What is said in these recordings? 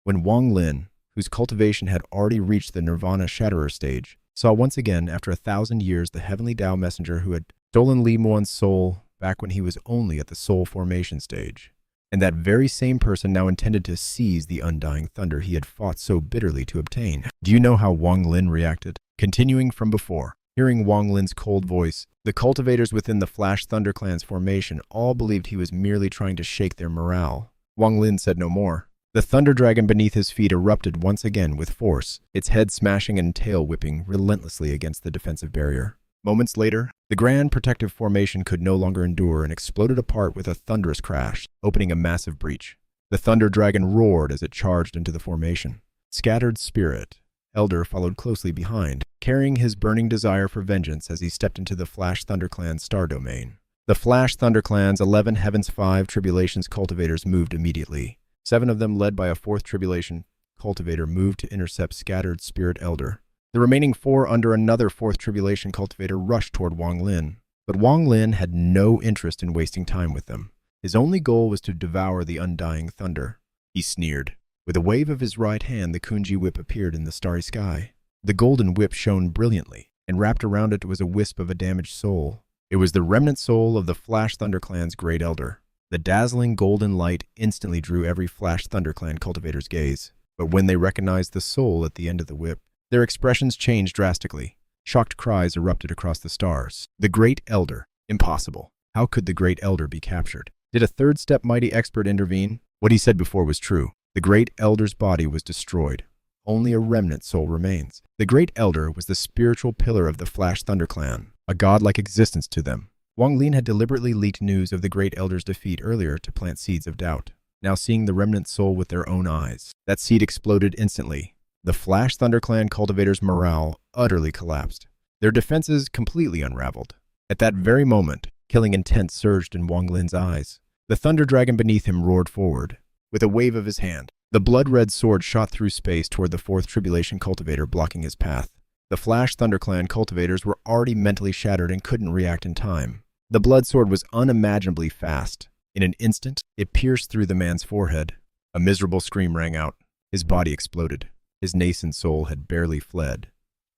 when Wang Lin, whose cultivation had already reached the Nirvana Shatterer stage, saw once again after 1,000 years the Heavenly Tao messenger who had stolen Li Muwan's soul back when he was only at the soul formation stage. And that very same person now intended to seize the undying thunder he had fought so bitterly to obtain. Do you know how Wang Lin reacted? Continuing from before, hearing Wang Lin's cold voice, the cultivators within the Flash Thunder Clan's formation all believed he was merely trying to shake their morale. Wang Lin said no more. The thunder dragon beneath his feet erupted once again with force, its head smashing and tail whipping relentlessly against the defensive barrier. Moments later, the Grand Protective Formation could no longer endure and exploded apart with a thunderous crash, opening a massive breach. The Thunder Dragon roared as it charged into the formation. Scattered Spirit, Elder, followed closely behind, carrying his burning desire for vengeance as he stepped into the Flash Thunder Clan's star domain. The Flash Thunder Clan's 11 Heavens 5 Tribulations cultivators moved immediately. 7 of them, led by a 4th Tribulation cultivator, moved to intercept Scattered Spirit Elder. The remaining 4 under another 4th Tribulation cultivator rushed toward Wang Lin, but Wang Lin had no interest in wasting time with them. His only goal was to devour the undying thunder. He sneered. With a wave of his right hand, the Kunji whip appeared in the starry sky. The golden whip shone brilliantly, and wrapped around it was a wisp of a damaged soul. It was the remnant soul of the Flash Thunder Clan's Great Elder. The dazzling golden light instantly drew every Flash Thunder Clan cultivator's gaze, but when they recognized the soul at the end of the whip, their expressions changed drastically. Shocked cries erupted across the stars. The Great Elder. Impossible. How could the Great Elder be captured? Did a third step mighty expert intervene? What he said before was true. The Great Elder's body was destroyed. Only a remnant soul remains. The Great Elder was the spiritual pillar of the Flash Thunder Clan, a godlike existence to them. Wang Lin had deliberately leaked news of the Great Elder's defeat earlier to plant seeds of doubt. Now seeing the remnant soul with their own eyes, that seed exploded instantly. The Flash Thunder Clan cultivators' morale utterly collapsed. Their defenses completely unraveled. At that very moment, killing intent surged in Wang Lin's eyes. The Thunder Dragon beneath him roared forward. With a wave of his hand, the blood-red sword shot through space toward the 4th Tribulation cultivator, blocking his path. The Flash Thunder Clan cultivators were already mentally shattered and couldn't react in time. The blood sword was unimaginably fast. In an instant, it pierced through the man's forehead. A miserable scream rang out. His body exploded. His nascent soul had barely fled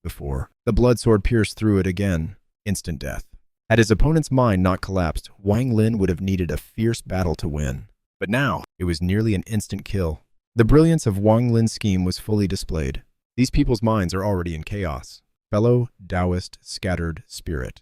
before. The blood sword pierced through it again. Instant death. Had his opponent's mind not collapsed, Wang Lin would have needed a fierce battle to win. But now, it was nearly an instant kill. The brilliance of Wang Lin's scheme was fully displayed. These people's minds are already in chaos. Fellow Taoist scattered spirit,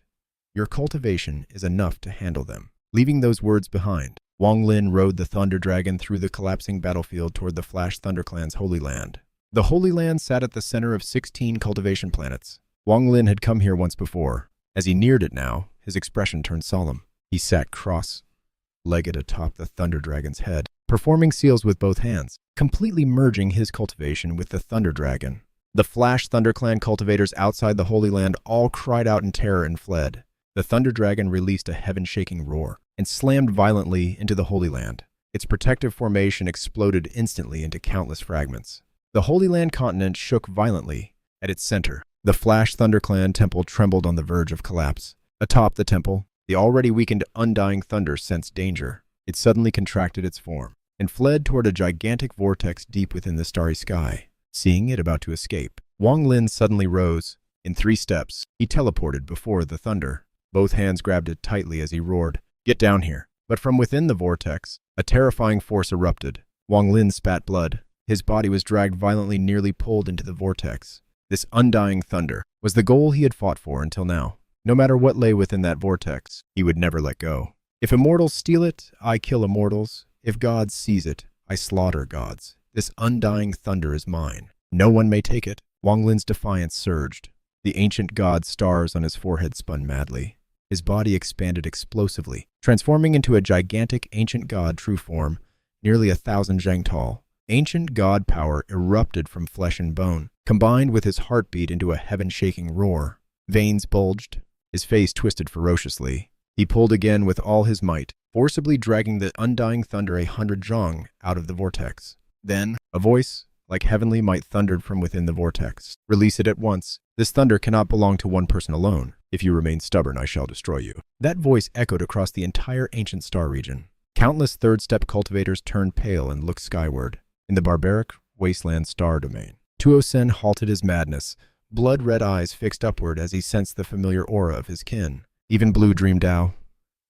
your cultivation is enough to handle them. Leaving those words behind, Wang Lin rode the Thunder Dragon through the collapsing battlefield toward the Flash Thunder Clan's Holy Land. The Holy Land sat at the center of 16 cultivation planets. Wang Lin had come here once before. As he neared it now, his expression turned solemn. He sat cross-legged atop the Thunder Dragon's head, performing seals with both hands, completely merging his cultivation with the Thunder Dragon. The Flash Thunder Clan cultivators outside the Holy Land all cried out in terror and fled. The Thunder Dragon released a heaven-shaking roar and slammed violently into the Holy Land. Its protective formation exploded instantly into countless fragments. The Holy Land continent shook violently. At its center, the Flash Thunder Clan temple trembled on the verge of collapse. Atop the temple, the already weakened Undying Thunder sensed danger. It suddenly contracted its form and fled toward a gigantic vortex deep within the starry sky. Seeing it about to escape, Wang Lin suddenly rose. In 3 steps, he teleported before the thunder. Both hands grabbed it tightly as he roared, "Get down here." But from within the vortex, a terrifying force erupted. Wang Lin spat blood. His body was dragged violently, nearly pulled into the vortex. This undying thunder was the goal he had fought for until now. No matter what lay within that vortex, he would never let go. If immortals steal it, I kill immortals. If gods seize it, I slaughter gods. This undying thunder is mine. No one may take it. Wang Lin's defiance surged. The ancient god's stars on his forehead spun madly. His body expanded explosively, transforming into a gigantic ancient god true form, nearly 1,000 zhang tall. Ancient god power erupted from flesh and bone, combined with his heartbeat into a heaven-shaking roar. Veins bulged. His face twisted ferociously. He pulled again with all his might, forcibly dragging the undying thunder 100 zhang out of the vortex. Then, a voice, like heavenly might, thundered from within the vortex. "Release it at once. This thunder cannot belong to one person alone. If you remain stubborn, I shall destroy you." That voice echoed across the entire ancient star region. Countless third-step cultivators turned pale and looked skyward. In the barbaric wasteland star domain. Tuo Sen halted his madness, blood-red eyes fixed upward as he sensed the familiar aura of his kin. Even Blue Dream Dao.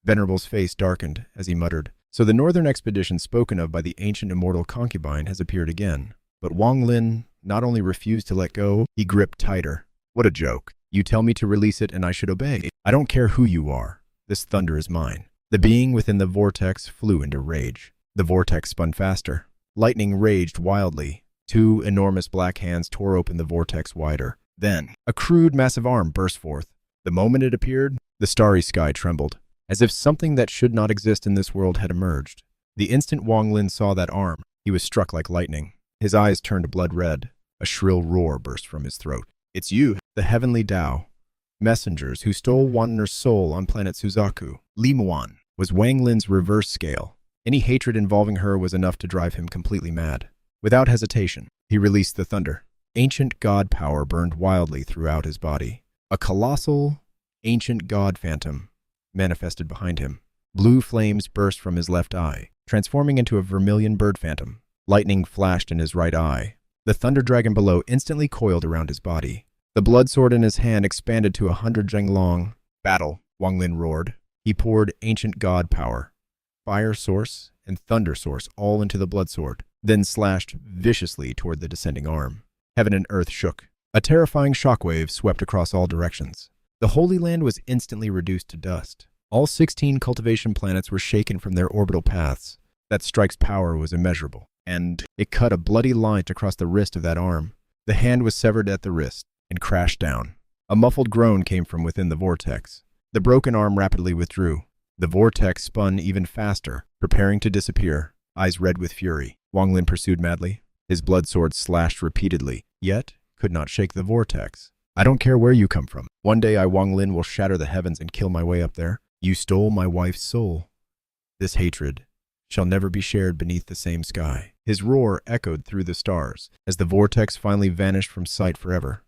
Venerable's face darkened as he muttered, "So the northern expedition spoken of by the ancient immortal concubine has appeared again." But Wang Lin not only refused to let go, he gripped tighter. "What a joke. You tell me to release it and I should obey. I don't care who you are. This thunder is mine." The being within the vortex flew into rage. The vortex spun faster. Lightning raged wildly. Two enormous black hands tore open the vortex wider. Then, a crude, massive arm burst forth. The moment it appeared, the starry sky trembled, as if something that should not exist in this world had emerged. The instant Wang Lin saw that arm, he was struck like lightning. His eyes turned blood red. A shrill roar burst from his throat. "It's you, the Heavenly Dao. Messengers who stole Wandener's soul on planet Suzaku." Li Muwan was Wang Lin's reverse scale. Any hatred involving her was enough to drive him completely mad. Without hesitation, he released the thunder. Ancient god power burned wildly throughout his body. A colossal, ancient god phantom manifested behind him. Blue flames burst from his left eye, transforming into a vermilion bird phantom. Lightning flashed in his right eye. The thunder dragon below instantly coiled around his body. The blood sword in his hand expanded to 100 zheng long. "Battle," Wang Lin roared. He poured ancient god power, fire source, and thunder source all into the blood sword, then slashed viciously toward the descending arm. Heaven and earth shook. A terrifying shockwave swept across all directions. The Holy Land was instantly reduced to dust. All 16 cultivation planets were shaken from their orbital paths. That strike's power was immeasurable, and it cut a bloody line across the wrist of that arm. The hand was severed at the wrist and crashed down. A muffled groan came from within the vortex. The broken arm rapidly withdrew. The vortex spun even faster, preparing to disappear, eyes red with fury. Wang Lin pursued madly. His blood sword slashed repeatedly, yet could not shake the vortex. "I don't care where you come from. One day I, Wang Lin, will shatter the heavens and kill my way up there. You stole my wife's soul. This hatred shall never be shared beneath the same sky." His roar echoed through the stars as the vortex finally vanished from sight forever.